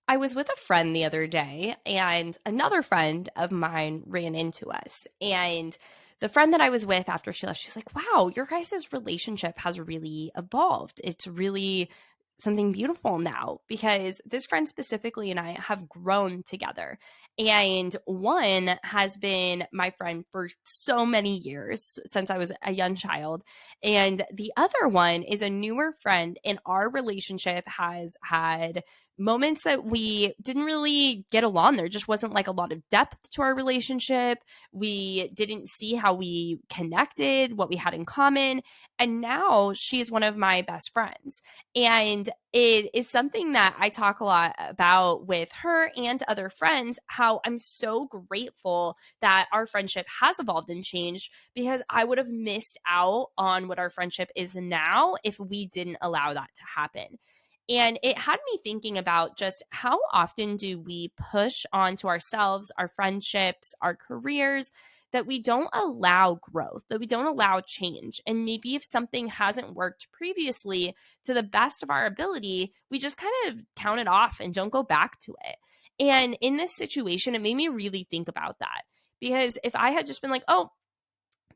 I was with a friend the other day, and another friend of mine ran into us. And the friend that I was with after she left, she's like, wow, your guys' relationship has really evolved. It's really something beautiful now because this friend specifically and I have grown together. And one has been my friend for so many years since I was a young child. And the other one is a newer friend, and our relationship has had moments that we didn't really get along. There just wasn't like a lot of depth to our relationship. We didn't see how we connected, what we had in common. And now she's one of my best friends. And it is something that I talk a lot about with her and other friends, how I'm so grateful that our friendship has evolved and changed because I would have missed out on what our friendship is now if we didn't allow that to happen. And it had me thinking about just how often do we push onto ourselves, our friendships, our careers, that we don't allow growth, that we don't allow change. And maybe if something hasn't worked previously to the best of our ability, we just kind of count it off and don't go back to it. And in this situation, it made me really think about that. Because if I had just been like, oh,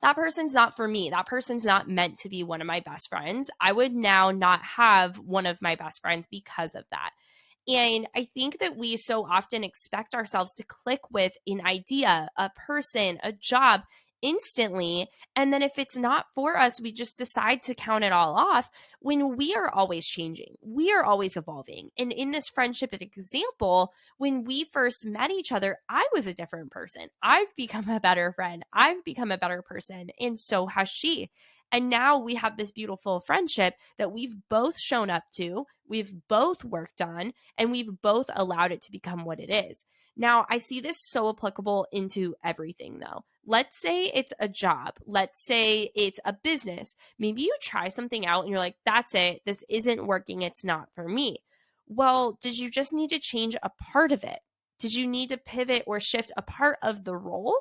that person's not for me. That person's not meant to be one of my best friends. I would now not have one of my best friends because of that. And I think that we so often expect ourselves to click with an idea, a person, a job instantly. And then if it's not for us, we just decide to count it all off when we are always changing. We are always evolving. And in this friendship example, when we first met each other, I was a different person. I've become a better friend. I've become a better person. And so has she. And now we have this beautiful friendship that we've both shown up to, we've both worked on, and we've both allowed it to become what it is. Now, I see this so applicable into everything, though. Let's say it's a job. Let's say it's a business. Maybe you try something out and you're like, that's it. This isn't working. It's not for me. Well, did you just need to change a part of it? Did you need to pivot or shift a part of the role?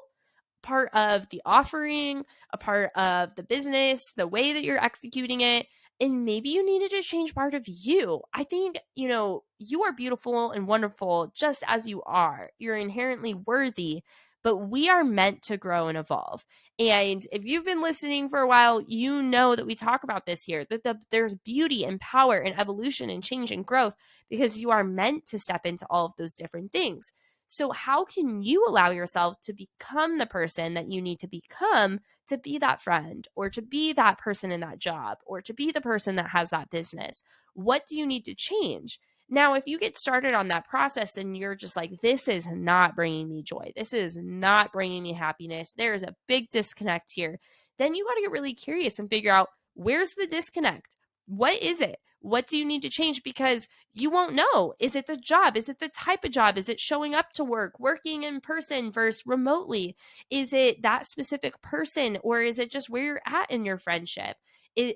Part of the offering, a part of the business, the way that you're executing it. And maybe you needed to change part of you. I think, you are beautiful and wonderful just as you are. You're inherently worthy, but we are meant to grow and evolve. And if you've been listening for a while, you know that we talk about this here, that there's beauty and power and evolution and change and growth because you are meant to step into all of those different things. So, how can you allow yourself to become the person that you need to become to be that friend or to be that person in that job or to be the person that has that business? What do you need to change? Now, if you get started on that process and you're just like, this is not bringing me joy, this is not bringing me happiness, there is a big disconnect here, then you got to get really curious and figure out where's the disconnect? What is it? What do you need to change? Because you won't know. Is it the job? Is it the type of job? Is it showing up to work, working in person versus remotely? Is it that specific person or is it just where you're at in your friendship?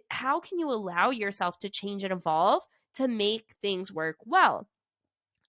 How can you allow yourself to change and evolve to make things work well?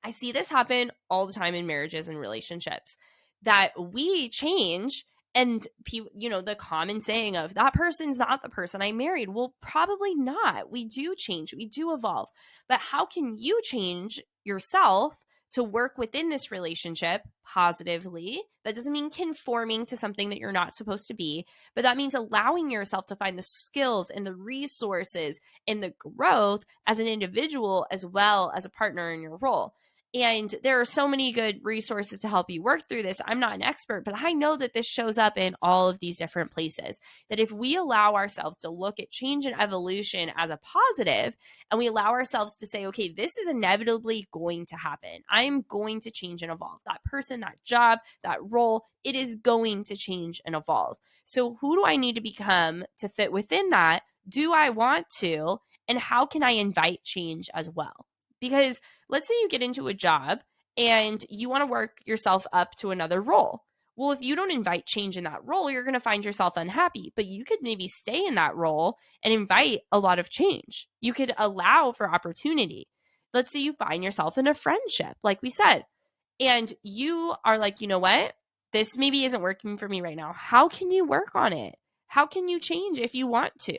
I see this happen all the time in marriages and relationships that we change and the common saying of that person's not the person I married. Well, probably not. We do change, we do evolve. But how can you change yourself to work within this relationship positively? That doesn't mean conforming to something that you're not supposed to be, but that means allowing yourself to find the skills and the resources and the growth as an individual as well as a partner in your role. And there are so many good resources to help you work through this. I'm not an expert, but I know that this shows up in all of these different places. That if we allow ourselves to look at change and evolution as a positive, and we allow ourselves to say, okay, this is inevitably going to happen. I'm going to change and evolve. That person, that job, that role, it is going to change and evolve. So who do I need to become to fit within that? Do I want to? And how can I invite change as well? Because let's say you get into a job and you want to work yourself up to another role. Well, if you don't invite change in that role, you're going to find yourself unhappy, but you could maybe stay in that role and invite a lot of change. You could allow for opportunity. Let's say you find yourself in a friendship, like we said, and you are like, you know what? This maybe isn't working for me right now. How can you work on it? How can you change if you want to?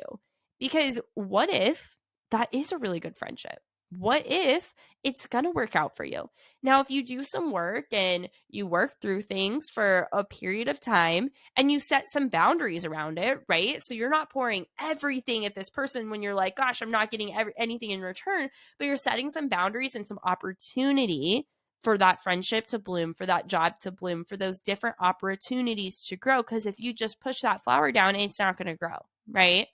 Because what if that is a really good friendship? what if it's going to work out for you? Now, if you do some work and you work through things for a period of time and you set some boundaries around it, right? So you're not pouring everything at this person when you're like, gosh, I'm not getting anything in return, but you're setting some boundaries and some opportunity for that friendship to bloom, for that job to bloom, for those different opportunities to grow. Because if you just push that flower down, it's not going to grow, right?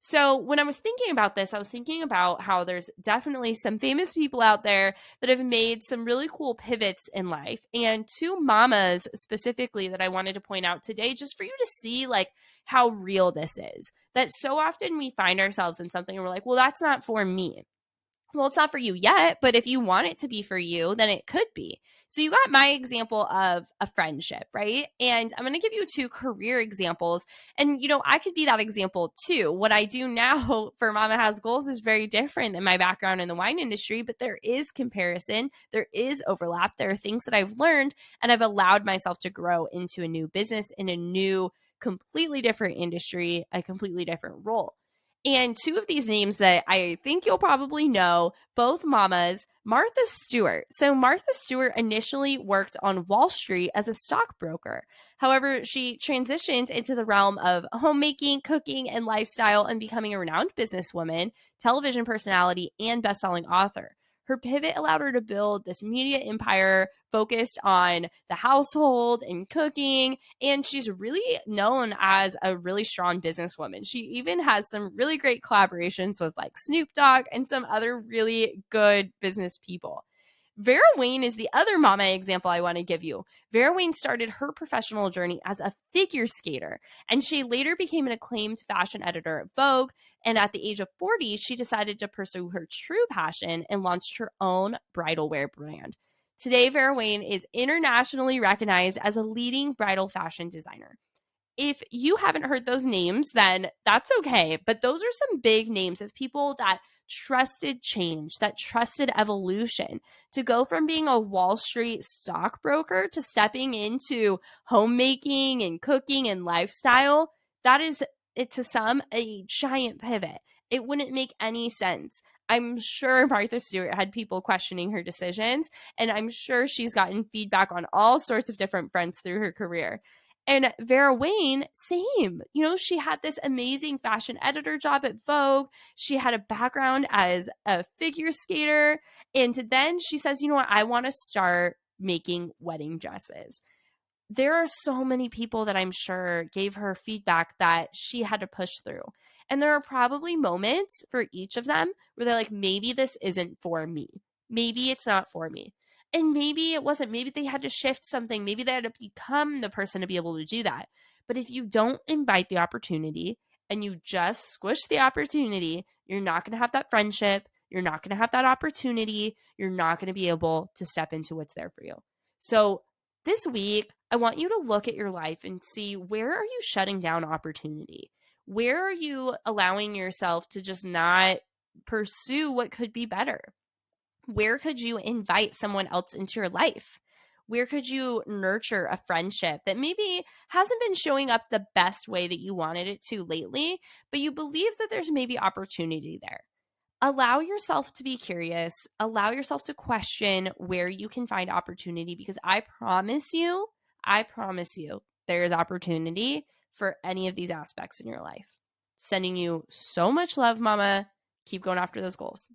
So when I was thinking about this, I was thinking about how there's definitely some famous people out there that have made some really cool pivots in life. And two mamas specifically that I wanted to point out today, just for you to see like how real this is. That so often we find ourselves in something and we're like, well, that's not for me. Well, it's not for you yet, but if you want it to be for you, then it could be. So you got my example of a friendship, right? And I'm going to give you two career examples. And, I could be that example too. What I do now for Mama Has Goals is very different than my background in the wine industry, but there is comparison. There is overlap. There are things that I've learned and I've allowed myself to grow into a new business in a new, completely different industry, a completely different role. And two of these names that I think you'll probably know, both mamas, Martha Stewart. So Martha Stewart initially worked on Wall Street as a stockbroker. However, she transitioned into the realm of homemaking, cooking, and lifestyle and becoming a renowned businesswoman, television personality, and best-selling author. Her pivot allowed her to build this media empire focused on the household and cooking. And she's really known as a really strong businesswoman. She even has some really great collaborations with like Snoop Dogg and some other really good business people. Vera Wayne is the other mama example I want to give you. Vera Wayne started her professional journey as a figure skater, and she later became an acclaimed fashion editor at Vogue. And at the age of 40, she decided to pursue her true passion and launched her own bridal wear brand. Today, Vera Wayne is internationally recognized as a leading bridal fashion designer. If you haven't heard those names, then that's okay. But those are some big names of people that trusted change, that trusted evolution, to go from being a Wall Street stockbroker to stepping into homemaking and cooking and lifestyle. That is, it to some, a giant pivot. It wouldn't make any sense. I'm sure Martha Stewart had people questioning her decisions, and I'm sure she's gotten feedback on all sorts of different fronts through her career. And Vera Wayne, same. She had this amazing fashion editor job at Vogue. She had a background as a figure skater. And then she says, you know what? I want to start making wedding dresses. There are so many people that I'm sure gave her feedback that she had to push through. And there are probably moments for each of them where they're like, maybe this isn't for me. Maybe it's not for me. And maybe it wasn't. Maybe they had to shift something. Maybe they had to become the person to be able to do that. But if you don't invite the opportunity and you just squish the opportunity, you're not going to have that friendship. You're not going to have that opportunity. You're not going to be able to step into what's there for you. So this week, I want you to look at your life and see, where are you shutting down opportunity? Where are you allowing yourself to just not pursue what could be better? Where could you invite someone else into your life? Where could you nurture a friendship that maybe hasn't been showing up the best way that you wanted it to lately, but you believe that there's maybe opportunity there? Allow yourself to be curious. Allow yourself to question where you can find opportunity, because I promise you, there is opportunity for any of these aspects in your life. Sending you so much love, Mama. Keep going after those goals.